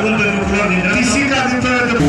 bun pentru culoare din dreapta. Pisica din dreapta.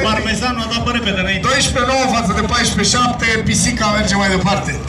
Parmezanul a dat pe repede înainte. 12-9 față de 14-7, Pisica merge mai departe.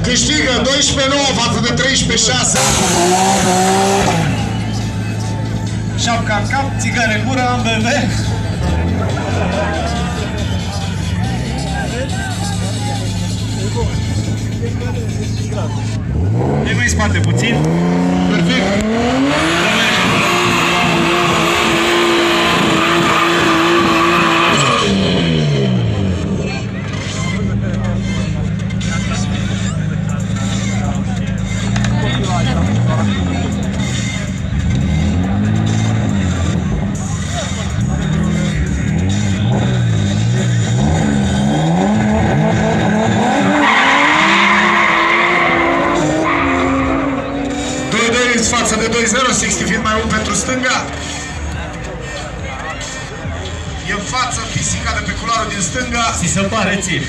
Câștigă 12-9 față de 13-6. Șapca în cap, țigară în gură, am BMW. E mai spate puțin. Perfect. Față de 2-0, 60 fiind mai mult pentru stânga. E în față Pisica de pe culoarul din stânga. Ți se pare ție.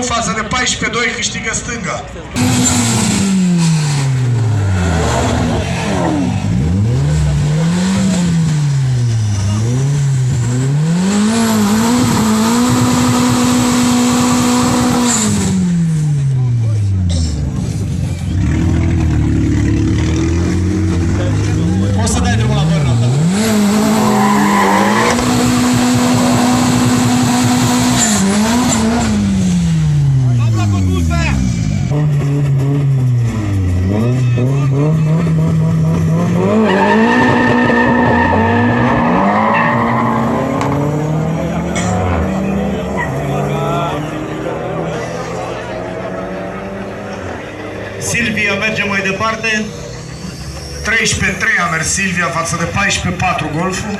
12-1 față de 14-2 câștigă stânga. Silvia merge mai departe. 13-3 a mers Silvia față de 14-4 Golful.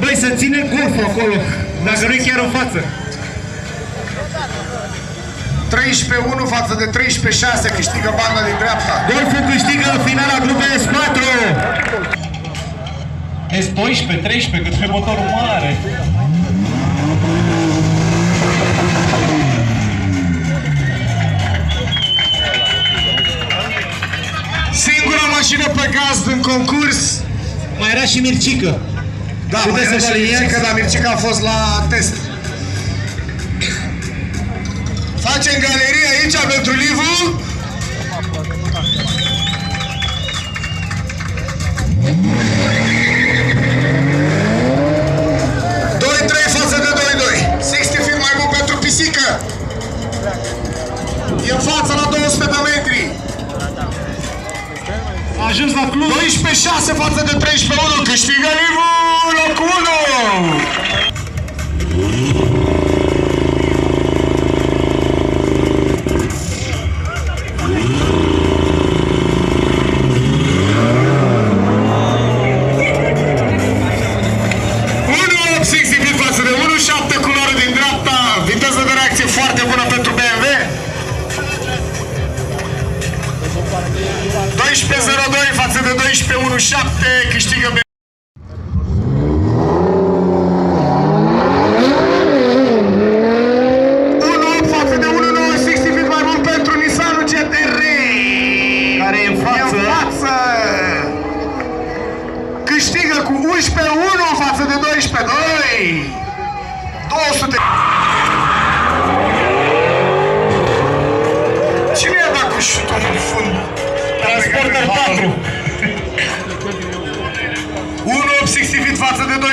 Băi, să ține Golful acolo, dacă nu e chiar în față. 13-1 față de 13-6 câștigă banda din dreapta. Golful câștigă în finala grupei S4. S12, 13, cât pe motorul mare. Singura mașină pe gaz în concurs. Mai era și Mircică. Da, mai era și Mircică, dar Mircică a fost la test. Facem galerie aici pentru Livu. E în față la 200 de metri. A ajuns la club. 12-6 6 față de 13-1, câștigă Livu, locul 1. Față de 1.7, culoare din dreapta, viteză de reacție foarte bună pentru BMW. 12.02 față de 12.17, câștigă BMW. 1.8 față de 1.9, mai mult pentru Nissan GT-R, care e în față. Câștigă cu 11.1 față de 12.2. 200. Cine i-a dat cu șutul în fund? Transporter 4. 1.8 feet față de 2.2.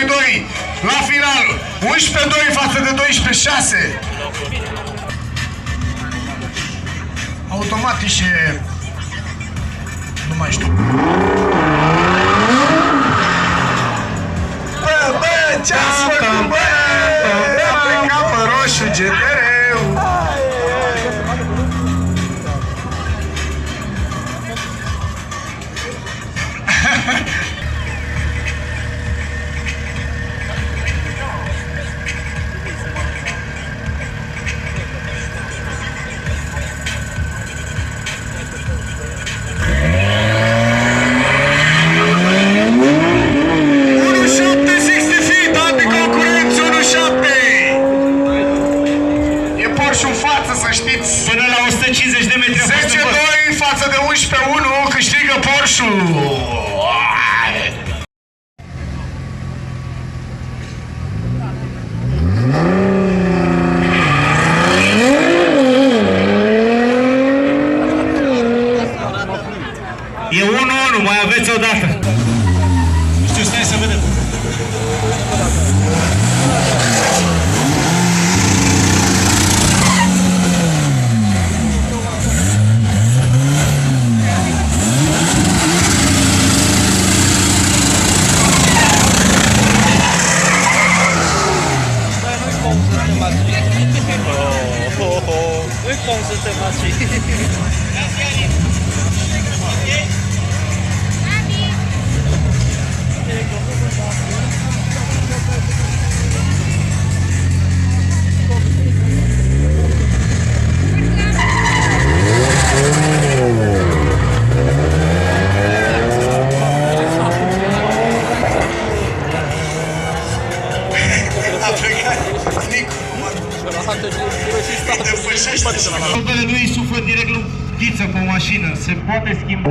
La final, 11.2 față de 12.6. Automat e... Nu mai știu. Bă, ce-ați făcut, bă? A plecat pe roșu GT-ul. Să știți, Până la 150 de metri. 10-2 față de 11-1, câștigă Porsche-ul. E 1-1, mai aveți o dată. Nu știu, stai să vedem. Ui, bom sistema aqui. Robele lui suflă direct lui Ghiță pe mașină. Se poate schimba.